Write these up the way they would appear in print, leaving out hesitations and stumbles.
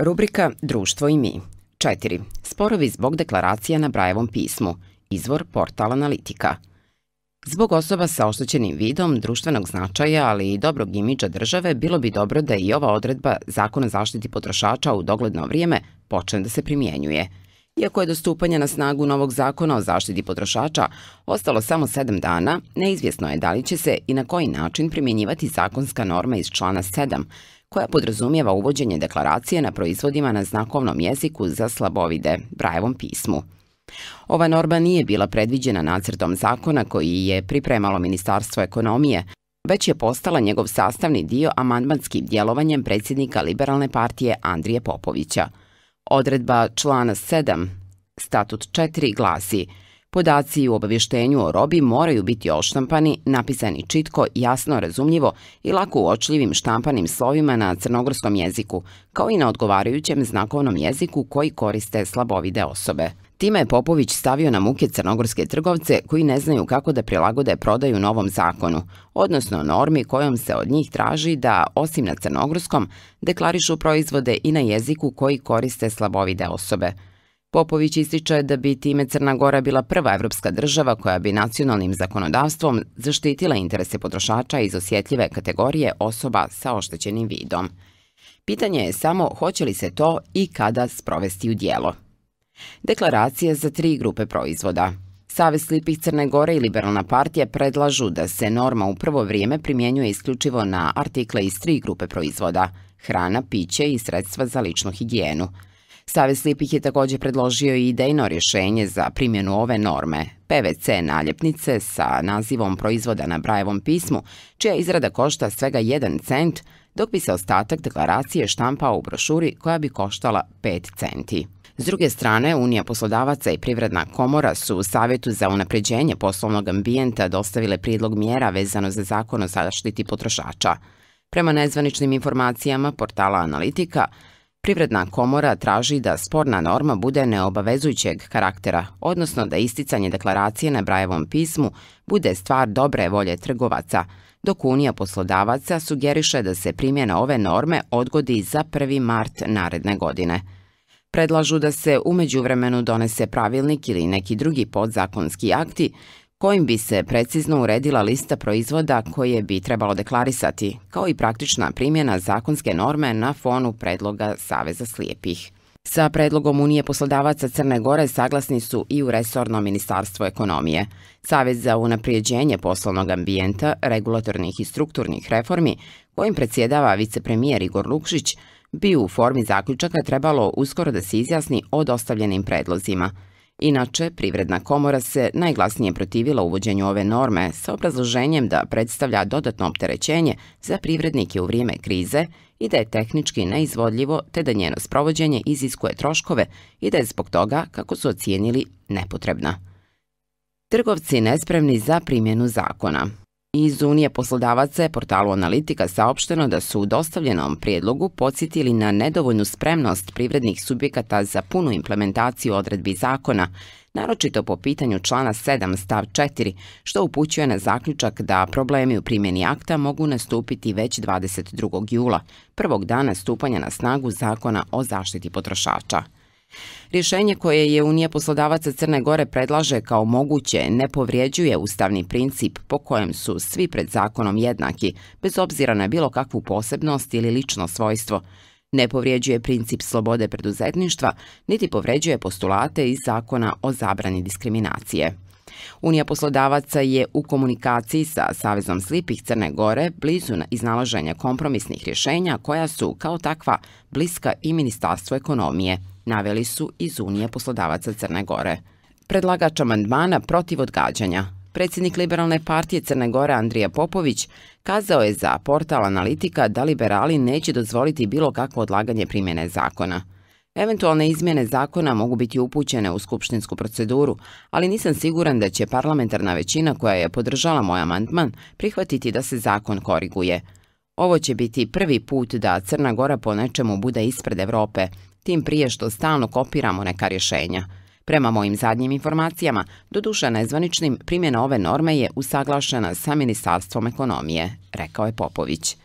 Rubrika Društvo i mi. 4. Sporovi zbog deklaracija na Brajevom pismu. Izvor portal Analitika. Zbog osoba sa oštećenim vidom, društvenog značaja, ali i dobrog imidža države, bilo bi dobro da i ova odredba Zakona o zaštiti potrošača u dogledno vrijeme počne da se primjenjuje. Iako je do stupanja na snagu novog Zakona o zaštiti potrošača ostalo samo 7 dana, neizvjesno je da li će se i na koji način primjenjivati zakonska norma iz člana 7, koja podrazumijeva uvođenje deklaracije na proizvodima na znakovnom jeziku za slabovide, Brajevom pismu. Ova norma nije bila predviđena nacrtom zakona koji je pripremalo Ministarstvo ekonomije, već je postala njegov sastavni dio amandmanskim djelovanjem predsjednika Liberalne partije Andrije Popovića. Odredba člana 7, statut 4 glasi: podaci u obavještenju o robi moraju biti odštampani, napisani čitko, jasno, razumljivo i lako uočljivim štampanim slovima na crnogorskom jeziku, kao i na odgovarajućem znakovnom jeziku koji koriste slabovide osobe. Time je Popović stavio na muke crnogorske trgovce koji ne znaju kako da prilagode prodaju novom zakonu, odnosno normi kojom se od njih traži da, osim na crnogorskom, deklarišu proizvode i na jeziku koji koriste slabovide osobe. Popović ističe da bi time Crna Gora bila prva evropska država koja bi nacionalnim zakonodavstvom zaštitila interese potrošača iz osjetljive kategorije osoba sa oštećenim vidom. Pitanje je samo hoće li se to i kada sprovesti u djelo. Deklaracije za 3 grupe proizvoda. Savez slijepih Crne Gore i Liberalna partija predlažu da se norma u prvo vrijeme primjenjuje isključivo na artikle iz 3 grupe proizvoda: hrana, piće i sredstva za ličnu higijenu. Savez slijepih je također predložio i idejno rješenje za primjenu ove norme, PVC naljepnice sa nazivom proizvoda na Brajevom pismu, čija izrada košta svega 1 cent, dok bi se ostatak deklaracije štampao u brošuri koja bi koštala 5 centi. S druge strane, Unija poslodavaca i Privredna komora su u Savjetu za unapređenje poslovnog ambijenta dostavile prijedlog mjera vezano za Zakon o zaštiti potrošača. Prema nezvaničnim informacijama portala Analitika, Privredna komora traži da sporna norma bude neobavezujućeg karaktera, odnosno da isticanje deklaracije na Brajevom pismu bude stvar dobre volje trgovaca, dok Unija poslodavaca sugeriše da se primjena ove norme odgodi za 1. mart naredne godine. Predlažu da se u međuvremenu donese pravilnik ili neki drugi podzakonski akti kojim bi se precizno uredila lista proizvoda koje bi trebalo deklarisati, kao i praktična primjena zakonske norme na fonu predloga Saveza slijepih. Sa predlogom Unije poslodavaca Crne Gore saglasni su i u resorno Ministarstvo ekonomije. Savez za unaprijeđenje poslovnog ambijenta, regulatornih i strukturnih reformi, kojim predsjedava vicepremijer Igor Lukšić, bi u formi zaključaka trebalo uskoro da se izjasni o dostavljenim predlozima. Inače, Privredna komora se najglasnije protivila uvođenju ove norme sa obrazloženjem da predstavlja dodatno opterećenje za privrednike u vrijeme krize i da je tehnički neizvodljivo te da njeno sprovođenje iziskuje troškove i da je zbog toga, kako su ocijenili, nepotrebna. Trgovci nespremni za primjenu zakona. Iz Unije poslodavaca je portalu Analitika saopšteno da su u dostavljenom prijedlogu podsjetili na nedovoljnu spremnost privrednih subjekata za punu implementaciju odredbi zakona, naročito po pitanju člana 7 stav 4, što upućuje na zaključak da problemi u primjeni akta mogu nastupiti već 22. jula, prvog dana stupanja na snagu Zakona o zaštiti potrošača. Rješenje koje je Unija poslodavaca Crne Gore predlaže kao moguće ne povrijeđuje ustavni princip po kojem su svi pred zakonom jednaki, bez obzira na bilo kakvu posebnost ili lično svojstvo. Ne povrijeđuje princip slobode preduzetništva, niti povrijeđuje postulate iz Zakona o zabrani diskriminacije. Unija poslodavaca je u komunikaciji sa Savezom slijepih Crne Gore blizu iznalaženja kompromisnih rješenja koja su, kao takva, bliska i Ministarstvu ekonomije, naveli su iz Unije poslodavaca Crne Gore. Predlagač amandmana protiv odgađanja. Predsjednik Liberalne partije Crne Gore Andrija Popović kazao je za portal Analitika da liberali neće dozvoliti bilo kakvo odlaganje primjene zakona. Eventualne izmjene zakona mogu biti upućene u skupštinsku proceduru, ali nisam siguran da će parlamentarna većina koja je podržala moj amandman prihvatiti da se zakon koriguje. Ovo će biti prvi put da Crna Gora po nečemu bude ispred Evrope, tim prije što stalno kopiramo neka rješenja. Prema mojim zadnjim informacijama, doduše nezvaničnim, primjena ove norme je usaglašena sa Ministarstvom ekonomije, rekao je Popović.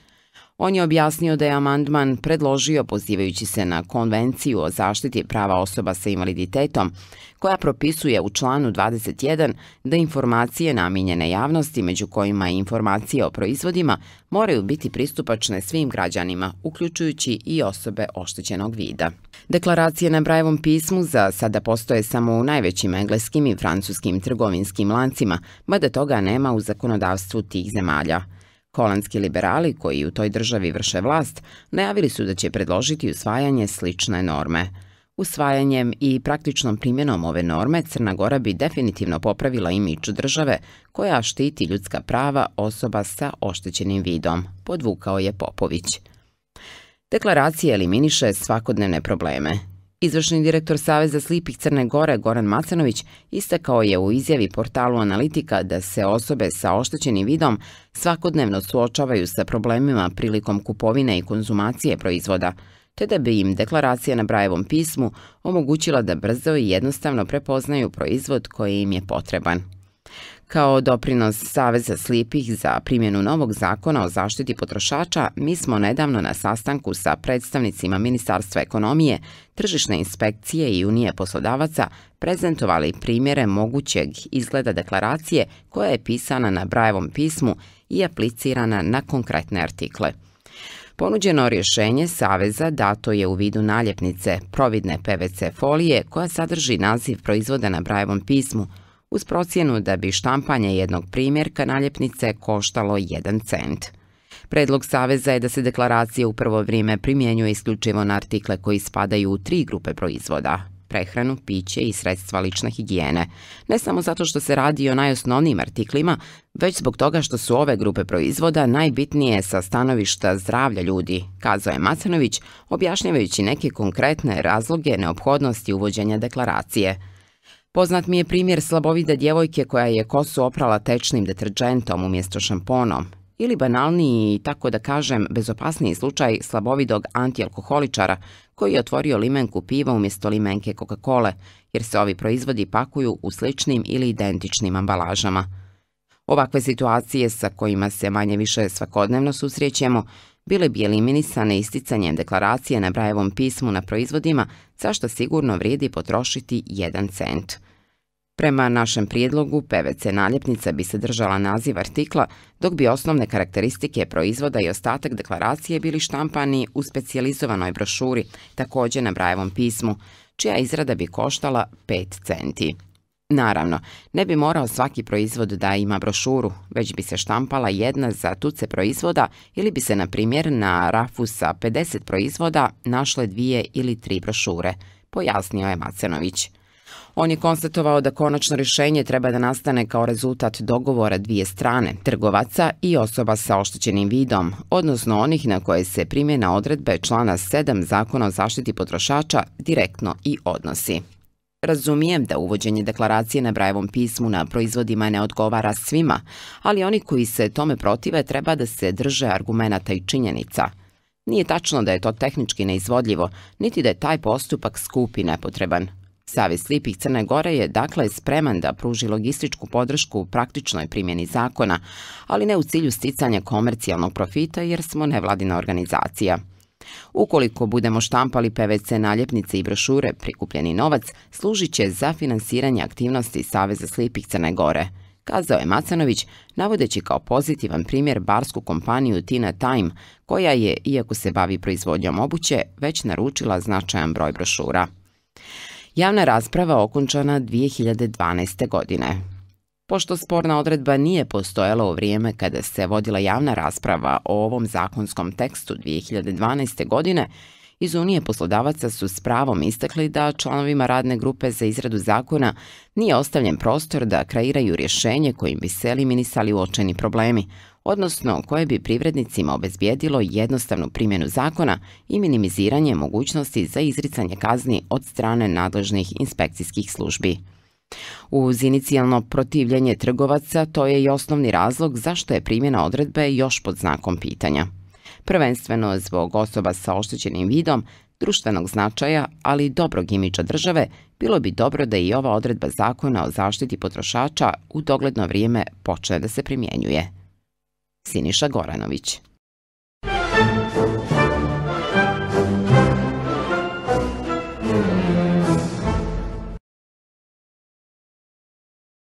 On je objasnio da je amandman predložio pozivajući se na Konvenciju o zaštiti prava osoba sa invaliditetom, koja propisuje u članu 21 da informacije namijenjene javnosti, među kojima i informacije o proizvodima, moraju biti pristupačne svim građanima, uključujući i osobe oštećenog vida. Deklaracije na Braillevom pismu za sada postoje samo u najvećim engleskim i francuskim trgovinskim lancima, mada toga nema u zakonodavstvu tih zemalja. Holandski liberali, koji u toj državi vrše vlast, najavili su da će predložiti usvajanje slične norme. Usvajanjem i praktičnom primjenom ove norme Crna Gora bi definitivno popravila imidž države koja štiti ljudska prava osoba sa oštećenim vidom, podvukao je Popović. Deklaracija eliminiše svakodnevne probleme. Izvršni direktor Saveza slijepih Crne Gore, Goran Macanović, istakao je u izjavi portalu Analitika da se osobe sa oštećenim vidom svakodnevno suočavaju sa problemima prilikom kupovine i konzumacije proizvoda, te da bi im deklaracija na Braillevom pismu omogućila da brzo i jednostavno prepoznaju proizvod koji im je potreban. Kao doprinos Saveza slijepih za primjenu novog zakona o zaštiti potrošača, mi smo nedavno na sastanku sa predstavnicima Ministarstva ekonomije, tržišne inspekcije i Unije poslodavaca prezentovali primjere mogućeg izgleda deklaracije koja je pisana na Braillevom pismu i aplicirana na konkretne artikle. Ponuđeno rješenje Saveza dato je u vidu naljepnice providne PVC folije koja sadrži naziv proizvoda na Braillevom pismu, uz procjenu da bi štampanje jednog primjerka naljepnice koštalo 1 cent. Predlog Saveza je da se deklaracija u prvo vrijeme primjenjuje isključivo na artikle koji spadaju u 3 grupe proizvoda: prehranu, piće i sredstva lične higijene. Ne samo zato što se radi o najosnovnijim artiklima, već zbog toga što su ove grupe proizvoda najbitnije sa stanovišta zdravlja ljudi, kazao je Macanović, objašnjavajući neke konkretne razloge neophodnosti uvođenja deklaracije. Poznat mi je primjer slabovide djevojke koja je kosu oprala tečnim deterdžentom umjesto šamponom, ili banalniji i, tako da kažem, bezopasniji slučaj slabovidog antialkoholičara koji je otvorio limenku piva umjesto limenke Coca-Cole, jer se ovi proizvodi pakuju u sličnim ili identičnim ambalažama. Ovakve situacije sa kojima se manje više svakodnevno susrećemo bile bi eliminisane isticanjem deklaracije na Braillevom pismu na proizvodima, za što sigurno vrijedi potrošiti 1 cent. Prema našem prijedlogu, PVC naljepnica bi sadržala naziv artikla, dok bi osnovne karakteristike proizvoda i ostatak deklaracije bili štampani u specijalizovanoj brošuri, također na Braillevom pismu, čija izrada bi koštala 5 centi. Naravno, ne bi morao svaki proizvod da ima brošuru, već bi se štampala jedna za tuce proizvoda ili bi se, na primjer, na rafu sa 50 proizvoda našle 2 ili 3 brošure, pojasnio je Macanović. On je konstatovao da konačno rješenje treba da nastane kao rezultat dogovora dvije strane, trgovaca i osoba sa oštećenim vidom, odnosno onih na koje se primjena odredbe člana 7 Zakona o zaštiti potrošača direktno i odnosi. Razumijem da uvođenje deklaracije na Braillevom pismu na proizvodima ne odgovara svima, ali oni koji se tome protive treba da se drže argumenata i činjenica. Nije tačno da je to tehnički neizvodljivo, niti da je taj postupak skup i nepotreban. Savez slijepih Crne Gore je dakle spreman da pruži logističku podršku u praktičnoj primjeni zakona, ali ne u cilju sticanja komercijalnog profita jer smo nevladina organizacija. Ukoliko budemo štampali PVC naljepnice i brošure, prikupljeni novac služit će za finansiranje aktivnosti Saveza slijepih Crne Gore, kazao je Macanović, navodeći kao pozitivan primjer barsku kompaniju Tina Time, koja je, iako se bavi proizvodnjom obuće, već naručila značajan broj brošura. Javna rasprava okončana 2012. godine. Pošto sporna odredba nije postojala u vrijeme kada se vodila javna rasprava o ovom zakonskom tekstu 2012. godine, iz Unije poslodavaca su s pravom istakli da članovima radne grupe za izradu zakona nije ostavljen prostor da kreiraju rješenje kojim bi se eliminisali uočeni problemi, odnosno koje bi privrednicima obezbijedilo jednostavnu primjenu zakona i minimiziranje mogućnosti za izricanje kazni od strane nadležnih inspekcijskih službi. Uz inicijalno protivljenje trgovaca, to je i osnovni razlog zašto je primjena odredbe još pod znakom pitanja. Prvenstveno zbog osoba sa oštećenim vidom, društvenog značaja, ali i dobrog imidža države, bilo bi dobro da i ova odredba Zakona o zaštiti potrošača u dogledno vrijeme počne da se primjenjuje. Siniša Goranović.